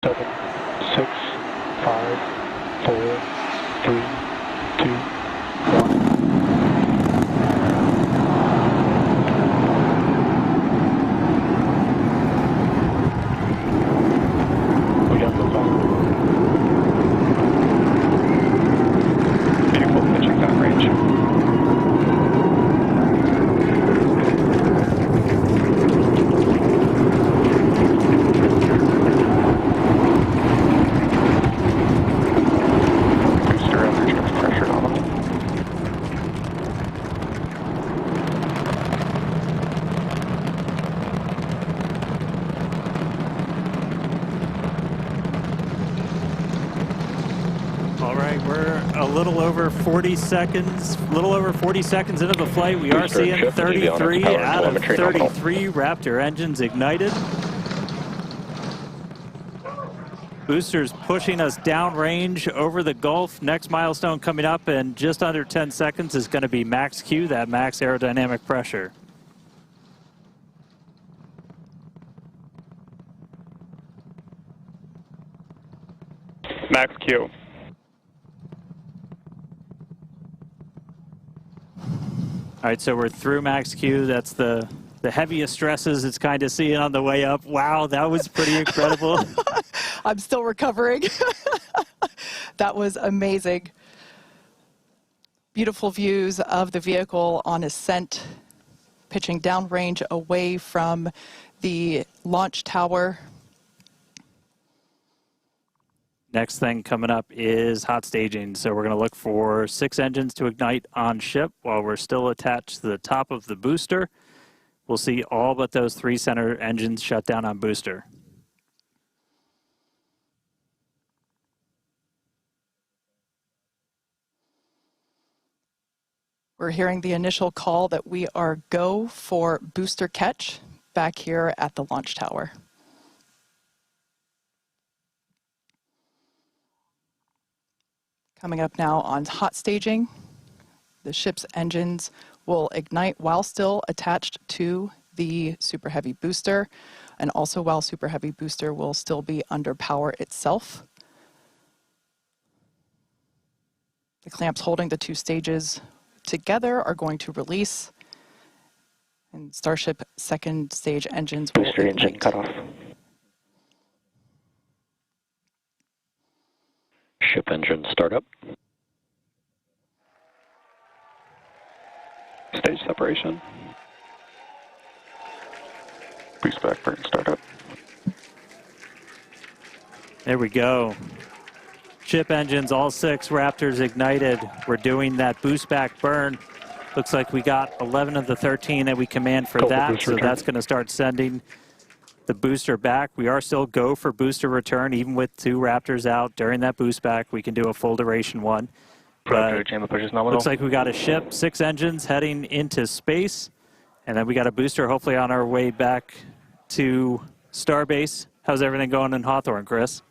7, 6, 5, 4, 3, 2, 1. We got this on. Vehicle pitching down range. All right, we're a little over 40 seconds into the flight. We are seeing 33 out of 33 Raptor engines ignited. Booster's pushing us downrange over the Gulf. Next milestone coming up in just under 10 seconds is going to be max Q, that max aerodynamic pressure. Max Q. All right, so we're through max Q. That's the heaviest stresses it's kind of seeing on the way up. Wow, that was pretty incredible. I'm still recovering. That was amazing. Beautiful views of the vehicle on ascent, pitching downrange away from the launch tower. Next thing coming up is hot staging. So we're going to look for 6 engines to ignite on ship while we're still attached to the top of the booster. We'll see all but those 3 center engines shut down on booster. We're hearing the initial call that we are go for booster catch back here at the launch tower. Coming up now on hot staging, the ship's engines will ignite while still attached to the Super Heavy booster, and also while Super Heavy booster will still be under power itself. The clamps holding the 2 stages together are going to release, and Starship second stage engines will Booster engine cut off. Ship engine startup. Stage separation. Boost back burn startup. There we go. Ship engines, all 6 Raptors ignited. We're doing that boost back burn. Looks like we got 11 of the 13 that we command for that, so that's going to start sending the booster back. We are still go for booster return, even with 2 Raptors out during that boost back. We can do a full duration one. But looks like we got a ship, 6 engines heading into space, and then we got a booster hopefully on our way back to Starbase. How's everything going in Hawthorne, Chris?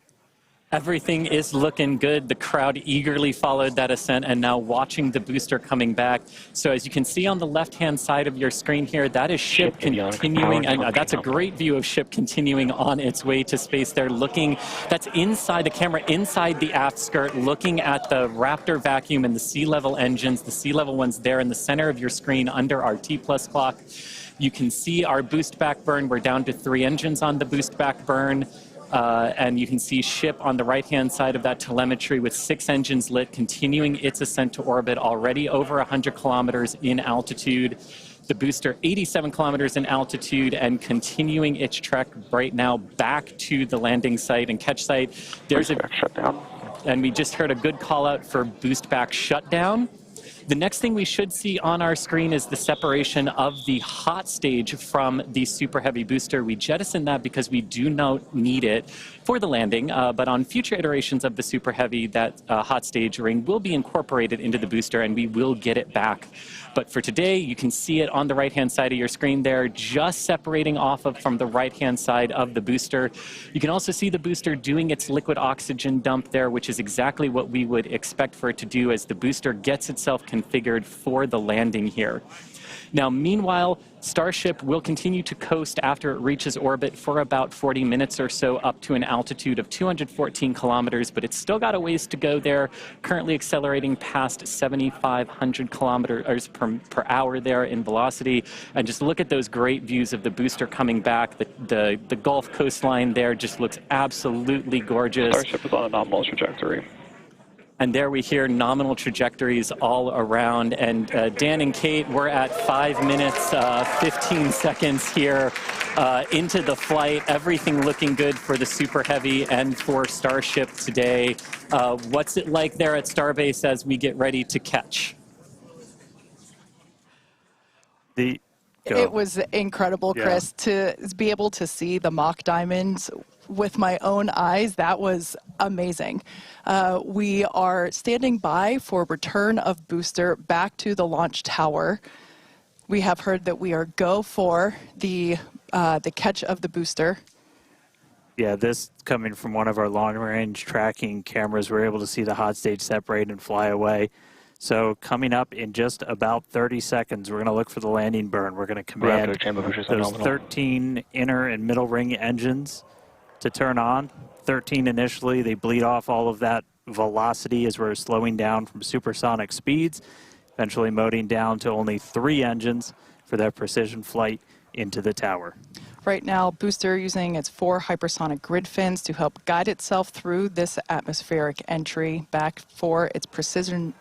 Everything is looking good. The crowd eagerly followed that ascent and now watching the booster coming back. So as you can see on the left-hand side of your screen here, that is ship continuing, and that's a great view of ship continuing on its way to space. They're looking, that's inside the camera, inside the aft skirt, looking at the Raptor vacuum and the sea level engines, the sea level ones there in the center of your screen under our T+ clock. You can see our boost back burn. We're down to 3 engines on the boost back burn. And you can see ship on the right-hand side of that telemetry with 6 engines lit, continuing its ascent to orbit, already over 100 kilometers in altitude. The booster 87 kilometers in altitude and continuing its trek right now back to the landing site and catch site. There's a shutdown. And we just heard a good call out for boost back shutdown. The next thing we should see on our screen is the separation of the hot stage from the Super Heavy booster. We jettisoned that because we do not need it for the landing, but on future iterations of the Super Heavy, that hot stage ring will be incorporated into the booster and we will get it back. But for today, you can see it on the right-hand side of your screen there, just separating off of from the right-hand side of the booster. You can also see the booster doing its liquid oxygen dump there, which is exactly what we would expect for it to do as the booster gets itself configured for the landing here. Now, meanwhile, Starship will continue to coast after it reaches orbit for about 40 minutes or so up to an altitude of 214 kilometers, but it's still got a ways to go there, currently accelerating past 7,500 kilometers per hour there in velocity. And just look at those great views of the booster coming back. The Gulf coastline there just looks absolutely gorgeous. Starship is on a nominal trajectory. And there we hear nominal trajectories all around. And Dan and Kate, we're at 5 minutes, 15 seconds here into the flight. Everything looking good for the Super Heavy and for Starship today. What's it like there at Starbase as we get ready to catch? It was incredible, Chris, to be able to see the mock diamonds with my own eyes. That was amazing. We are standing by for return of booster back to the launch tower. We have heard that we are go for the catch of the booster. Yeah, this coming from one of our long-range tracking cameras, we're able to see the hot stage separate and fly away. So coming up in just about 30 seconds, we're going to look for the landing burn. We're going to command those 13 inner and middle ring engines to turn on. 13 initially, they bleed off all of that velocity as we're slowing down from supersonic speeds, eventually moding down to only 3 engines for that precision flight into the tower. Right now, booster using its 4 hypersonic grid fins to help guide itself through this atmospheric entry back for its precision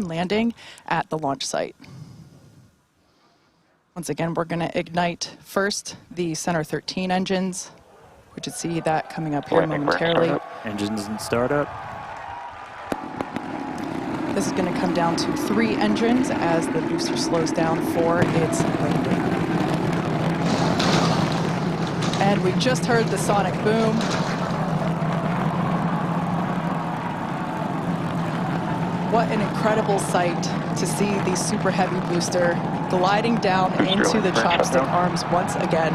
landing at the launch site. Once again, we're going to ignite first the Center 13 engines. We should see that coming up here momentarily. Engines in startup. This is going to come down to 3 engines as the booster slows down for its landing. And we just heard the sonic boom. What an incredible sight to see the Super Heavy booster gliding down into the chopstick arms once again.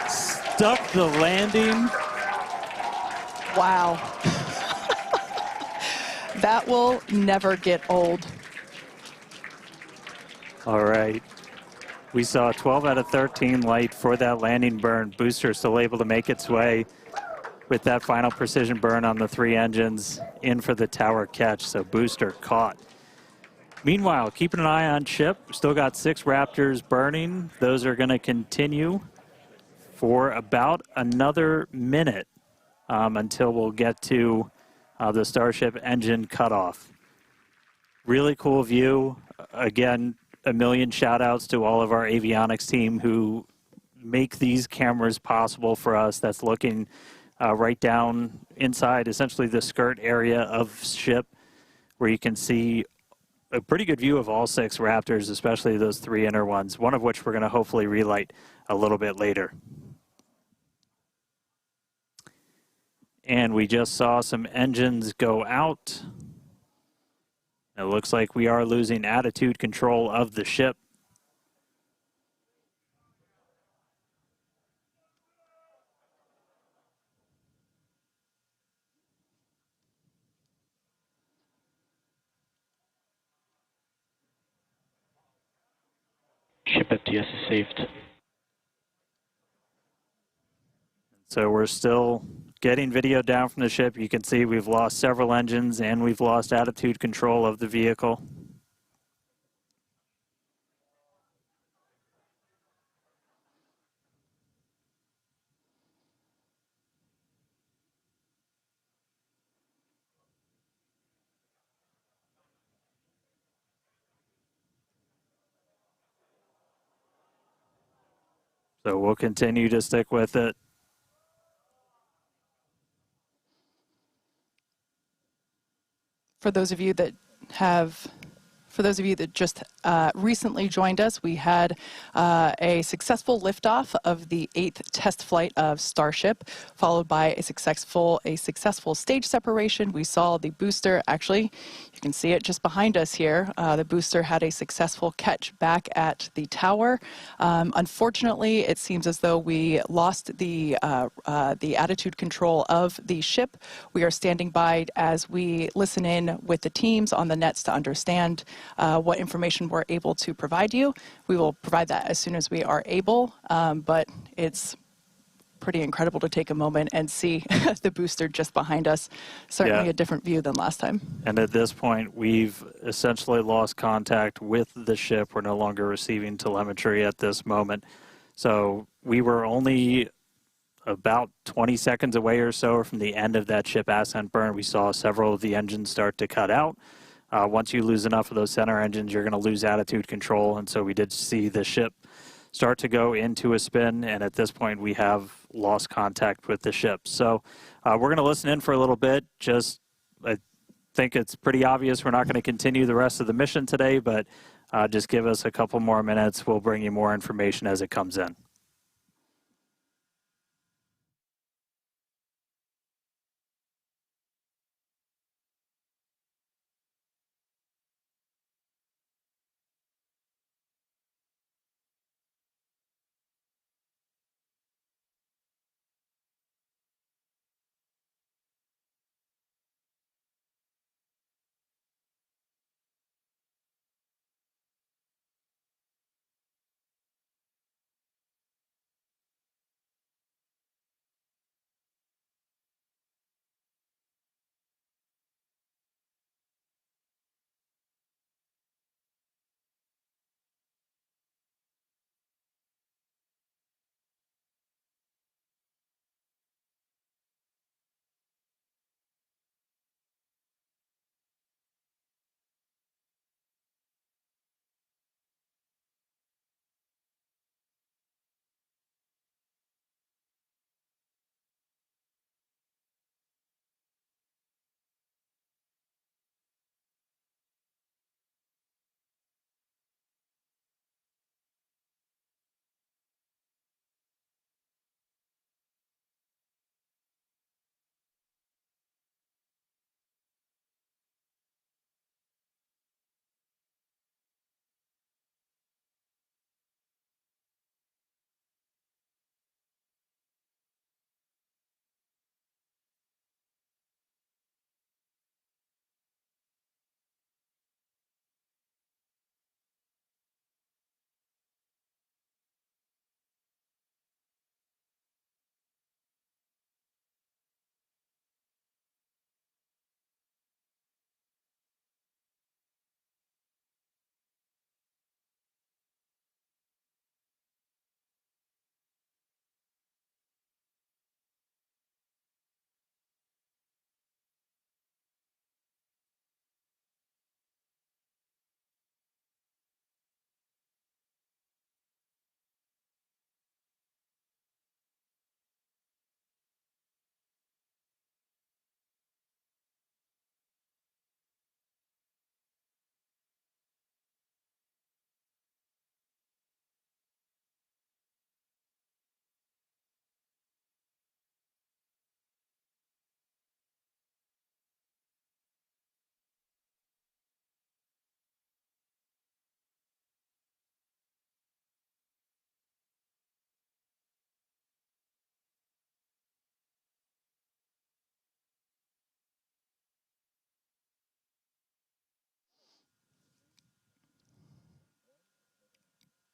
Stuck the landing. Wow. That will never get old. All right. We saw 12 out of 13 light for that landing burn. Booster still able to make its way with that final precision burn on the 3 engines in for the tower catch. So booster caught. Meanwhile, keeping an eye on ship. Still got 6 Raptors burning. Those are going to continue for about another minute until we'll get to the Starship engine cutoff. Really cool view. Again, a million shout outs to all of our avionics team who make these cameras possible for us. That's looking right down inside essentially the skirt area of ship, where you can see a pretty good view of all 6 Raptors, especially those 3 inner ones, one of which we're going to hopefully relight a little bit later. And we just saw some engines go out. It looks like we are losing attitude control of the ship. Ship FTS is saved. So we're still getting video down from the ship. You can see we've lost several engines and we've lost attitude control of the vehicle. So we'll continue to stick with it. For those of you that have For those of you that just recently joined us, we had a successful liftoff of the 8th test flight of Starship, followed by a successful stage separation. We saw the booster, actually, you can see it just behind us here. The booster had a successful catch back at the tower. Unfortunately, it seems as though we lost the attitude control of the ship. We are standing by as we listen in with the teams on the nets to understand what information we're able to provide you. We will provide that as soon as we are able, but it's pretty incredible to take a moment and see the booster just behind us. Certainly a different view than last time. And at this point, we've essentially lost contact with the ship. We're no longer receiving telemetry at this moment. So we were only about 20 seconds away or so from the end of that ship ascent burn. We saw several of the engines start to cut out. Once you lose enough of those center engines, you're going to lose attitude control. And so we did see the ship start to go into a spin. And at this point, we have lost contact with the ship. So we're going to listen in for a little bit. I think it's pretty obvious we're not going to continue the rest of the mission today, but just give us a couple more minutes. We'll bring you more information as it comes in.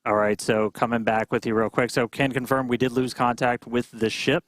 All right, so coming back with you real quick. So can confirm we did lose contact with the ship.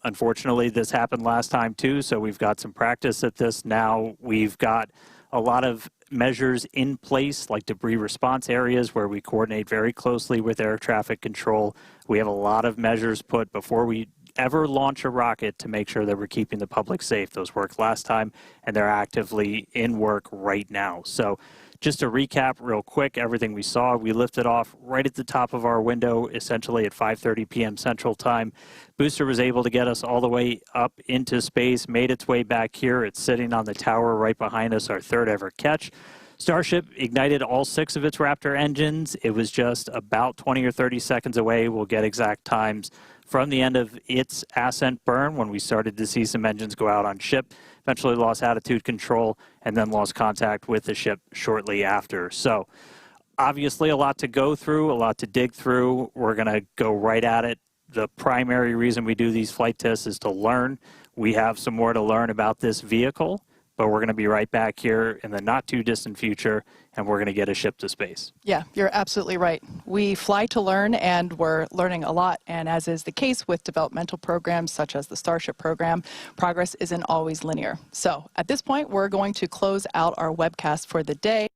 Unfortunately, this happened last time too, so we've got some practice at this now. We've got a lot of measures in place, like debris response areas where we coordinate very closely with air traffic control. We have a lot of measures put before we ever launch a rocket to make sure that we're keeping the public safe. Those worked last time, and they're actively in work right now. So just to recap real quick, everything we saw, we lifted off right at the top of our window, essentially at 5:30 p.m. Central Time. Booster was able to get us all the way up into space, made its way back here. It's sitting on the tower right behind us, our third ever catch. Starship ignited all 6 of its Raptor engines. It was just about 20 or 30 seconds away. We'll get exact times from the end of its ascent burn when we started to see some engines go out on ship, eventually lost attitude control, and then lost contact with the ship shortly after. So obviously a lot to go through, a lot to dig through. We're going to go right at it. The primary reason we do these flight tests is to learn. We have some more to learn about this vehicle, but we're going to be right back here in the not too distant future, and we're going to get a ship to space. Yeah, you're absolutely right. We fly to learn, and we're learning a lot. And as is the case with developmental programs such as the Starship program, progress isn't always linear. So at this point, we're going to close out our webcast for the day.